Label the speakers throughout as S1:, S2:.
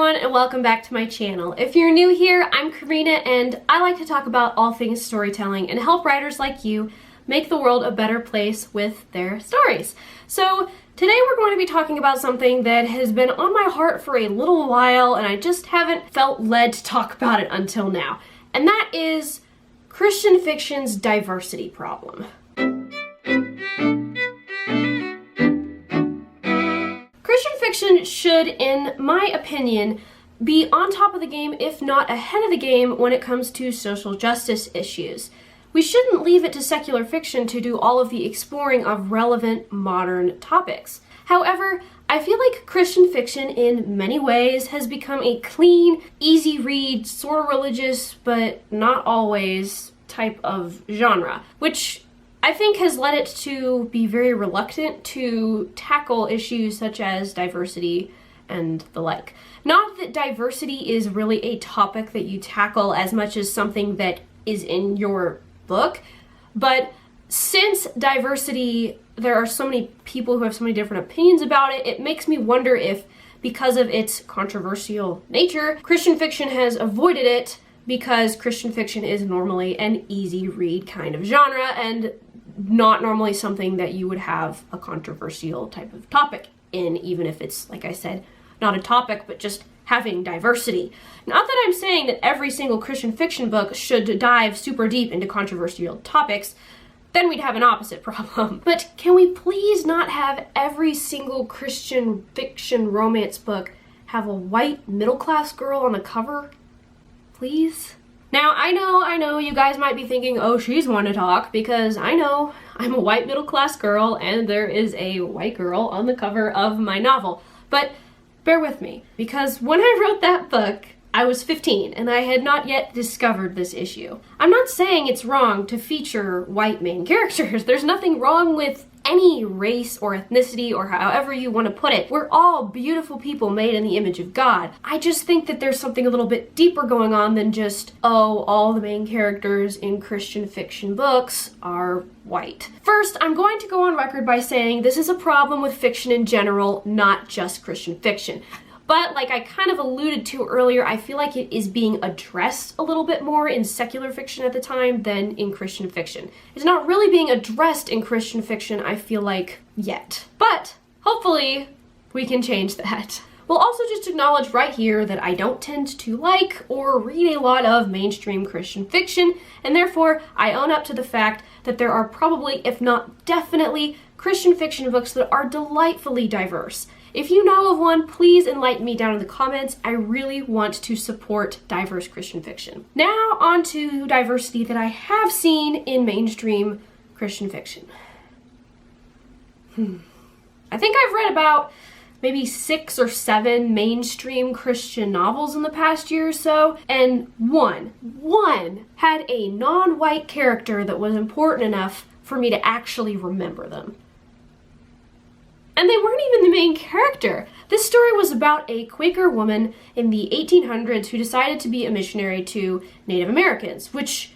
S1: everyone, and welcome back to my channel. If you're new here, I'm Careena, and I like to talk about all things storytelling and help writers like you make the world a better place with their stories. So today we're going to be talking about something that has been on my heart for a little while, and I just haven't felt led to talk about it until now. And that is Christian fiction's diversity problem. Christian fiction should, in my opinion, be on top of the game, if not ahead of the game, when it comes to social justice issues. We shouldn't leave it to secular fiction to do all of the exploring of relevant modern topics. However, I feel like Christian fiction in many ways has become a clean, easy read, sort of religious, but not always type of genre, which I think has led it to be very reluctant to tackle issues such as diversity and the like. Not that diversity is really a topic that you tackle as much as something that is in your book, but since diversity, there are so many people who have so many different opinions about it, it makes me wonder if, because of its controversial nature, Christian fiction has avoided it because Christian fiction is normally an easy read kind of genre and not normally something that you would have a controversial type of topic in, even if it's, like I said, not a topic, but just having diversity. Not that I'm saying that every single Christian fiction book should dive super deep into controversial topics, then we'd have an opposite problem. But can we please not have every single Christian fiction romance book have a white middle-class girl on the cover? Please? Now, I know you guys might be thinking, oh, she's one to talk, because I know I'm a white middle-class girl and there is a white girl on the cover of my novel. But bear with me, because when I wrote that book, I was 15 and I had not yet discovered this issue. I'm not saying it's wrong to feature white main characters. There's nothing wrong with any race or ethnicity or however you want to put it. We're all beautiful people made in the image of God. I just think that there's something a little bit deeper going on than just, oh, all the main characters in Christian fiction books are white. First, I'm going to go on record by saying this is a problem with fiction in general, not just Christian fiction. But like I kind of alluded to earlier, I feel like it is being addressed a little bit more in secular fiction at the time than in Christian fiction. It's not really being addressed in Christian fiction, I feel like, yet. But hopefully we can change that. We'll also just acknowledge right here that I don't tend to like or read a lot of mainstream Christian fiction, and therefore I own up to the fact that there are probably, if not definitely, Christian fiction books that are delightfully diverse. If you know of one, please enlighten me down in the comments. I really want to support diverse Christian fiction. Now on to diversity that I have seen in mainstream Christian fiction. I think I've read about maybe 6 or 7 mainstream Christian novels in the past year or so, and one had a non-white character that was important enough for me to actually remember them. And they weren't even the main character. This story was about a Quaker woman in the 1800s who decided to be a missionary to Native Americans, which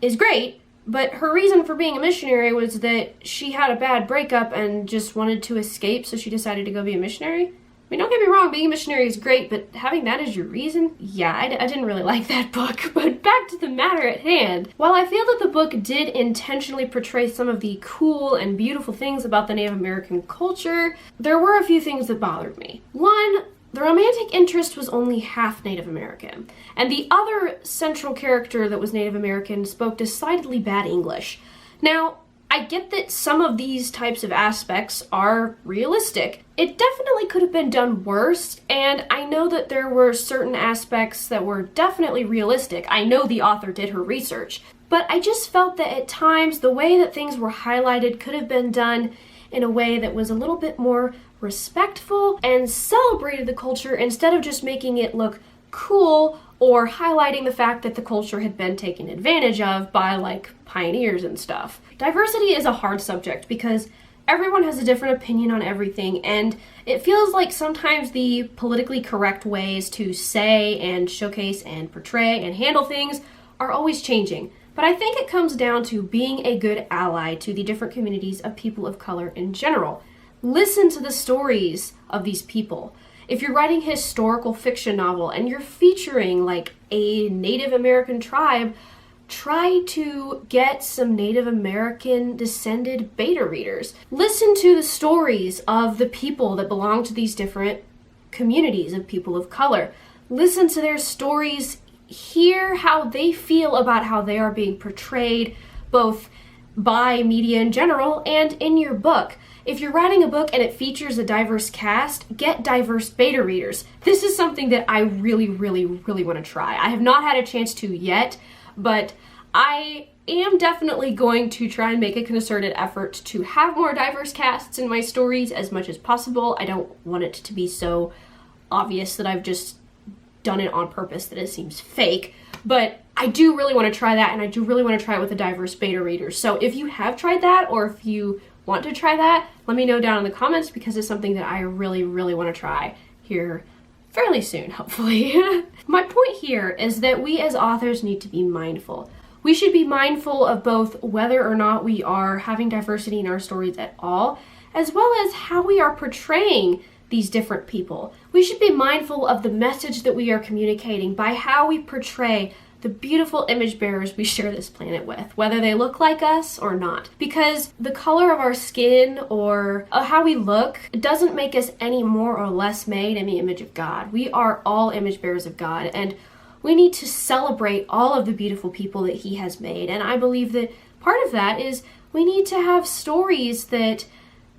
S1: is great, but her reason for being a missionary was that she had a bad breakup and just wanted to escape, so she decided to go be a missionary. I mean, don't get me wrong, being a missionary is great, but having that as your reason? Yeah, I didn't really like that book. But back to the matter at hand. While I feel that the book did intentionally portray some of the cool and beautiful things about the Native American culture, there were a few things that bothered me. One, the romantic interest was only half Native American, and the other central character that was Native American spoke decidedly bad English. Now, I get that some of these types of aspects are realistic. It definitely could have been done worse, and I know that there were certain aspects that were definitely realistic. I know the author did her research, but I just felt that at times the way that things were highlighted could have been done in a way that was a little bit more respectful and celebrated the culture instead of just making it look cool or highlighting the fact that the culture had been taken advantage of by, like, pioneers and stuff. Diversity is a hard subject because everyone has a different opinion on everything, and it feels like sometimes the politically correct ways to say and showcase and portray and handle things are always changing. But I think it comes down to being a good ally to the different communities of people of color in general. Listen to the stories of these people. If you're writing a historical fiction novel and you're featuring like a Native American tribe, try to get some Native American descended beta readers. Listen to the stories of the people that belong to these different communities of people of color. Listen to their stories, hear how they feel about how they are being portrayed, both by media in general and in your book. If you're writing a book and it features a diverse cast, get diverse beta readers. This is something that I really want to try. I have not had a chance to yet, but I am definitely going to try and make a concerted effort to have more diverse casts in my stories as much as possible. I don't want it to be so obvious that I've just done it on purpose that it seems fake, but I do really want to try that, and I do really want to try it with a diverse beta reader. So if you have tried that, or if you want to try that, let me know down in the comments, because it's something that I really want to try here fairly soon, hopefully. My point here is that we as authors need to be mindful. We should be mindful of both whether or not we are having diversity in our stories at all, as well as how we are portraying these different people. We should be mindful of the message that we are communicating by how we portray the beautiful image bearers we share this planet with, whether they look like us or not. Because the color of our skin or how we look doesn't make us any more or less made in the image of God. We are all image bearers of God, and we need to celebrate all of the beautiful people that He has made. And I believe that part of that is we need to have stories that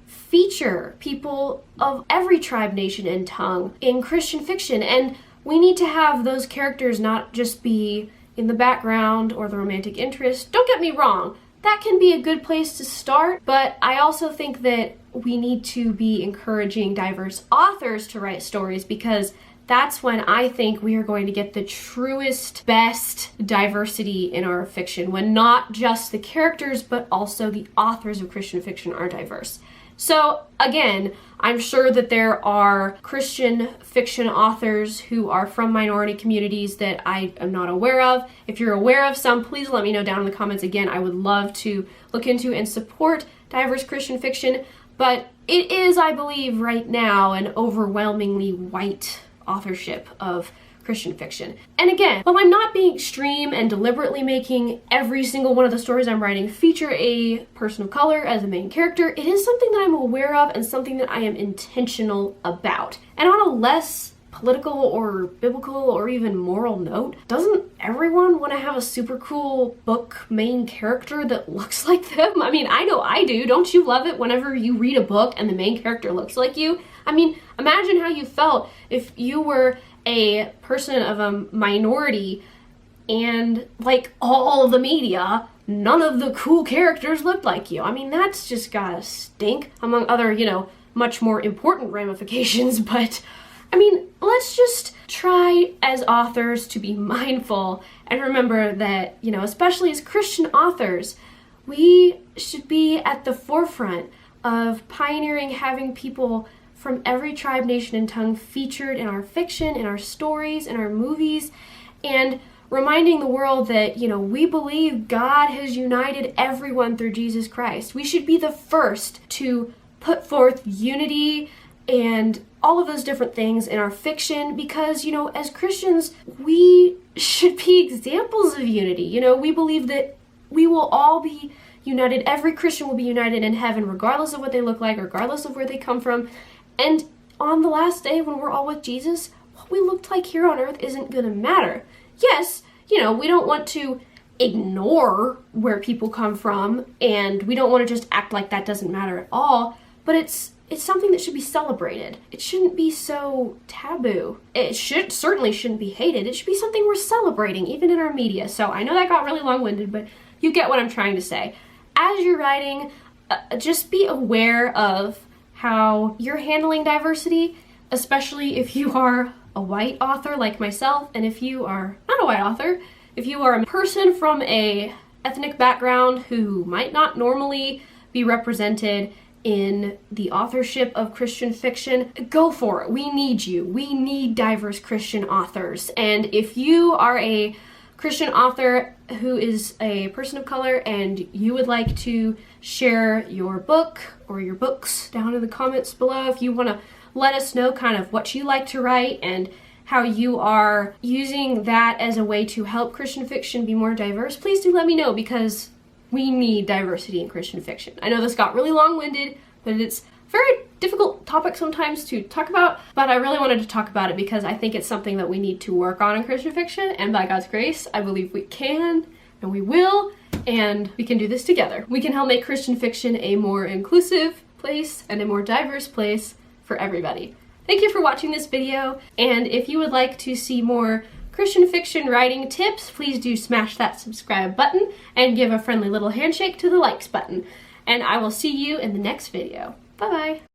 S1: feature people of every tribe, nation, and tongue in Christian fiction. And we need to have those characters not just be in the background or the romantic interest. Don't get me wrong, that can be a good place to start, but I also think that we need to be encouraging diverse authors to write stories, because that's when I think we are going to get the truest, best diversity in our fiction, when not just the characters, but also the authors of Christian fiction are diverse. So again, I'm sure that there are Christian fiction authors who are from minority communities that I am not aware of. If you're aware of some, please let me know down in the comments. Again, I would love to look into and support diverse Christian fiction, but it is, I believe, right now an overwhelmingly white authorship of Christian fiction. And again, while I'm not being extreme and deliberately making every single one of the stories I'm writing feature a person of color as a main character, it is something that I'm aware of and something that I am intentional about. And on a less political or biblical or even moral note, doesn't everyone want to have a super cool book main character that looks like them? I mean, I know I do. Don't you love it whenever you read a book and the main character looks like you? I mean, imagine how you felt if you were a person of a minority and, like, all the media, none of the cool characters looked like you. I mean, that's just gotta stink, among other, much more important ramifications. But I mean, let's just try as authors to be mindful and remember that, especially as Christian authors, we should be at the forefront of pioneering having people from every tribe, nation, and tongue featured in our fiction, in our stories, in our movies, and reminding the world that, we believe God has united everyone through Jesus Christ. We should be the first to put forth unity and all of those different things in our fiction, because, as Christians, we should be examples of unity. We believe that we will all be united. Every Christian will be united in heaven, regardless of what they look like, regardless of where they come from. And on the last day, when we're all with Jesus, what we looked like here on earth isn't going to matter. Yes, we don't want to ignore where people come from, and we don't want to just act like that doesn't matter at all, but it's something that should be celebrated. It shouldn't be so taboo. It certainly shouldn't be hated. It should be something we're celebrating, even in our media. So I know that got really long-winded, but you get what I'm trying to say. As you're writing, just be aware of how you're handling diversity, especially if you are a white author like myself, and if you are not a white author, if you are a person from a ethnic background who might not normally be represented in the authorship of Christian fiction, go for it. We need you. We need diverse Christian authors. And if you are a Christian author who is a person of color and you would like to share your book or your books down in the comments below, if you want to let us know kind of what you like to write and how you are using that as a way to help Christian fiction be more diverse. Please do let me know, because we need diversity in Christian fiction. I know this got really long-winded, but it's a very difficult topic sometimes to talk about, but I really wanted to talk about it because I think it's something that we need to work on in Christian fiction, and by God's grace, I believe we can, and we will, and we can do this together. We can help make Christian fiction a more inclusive place and a more diverse place for everybody. Thank you for watching this video, and if you would like to see more Christian fiction writing tips, please do smash that subscribe button and give a friendly little handshake to the likes button. And I will see you in the next video. Bye-bye.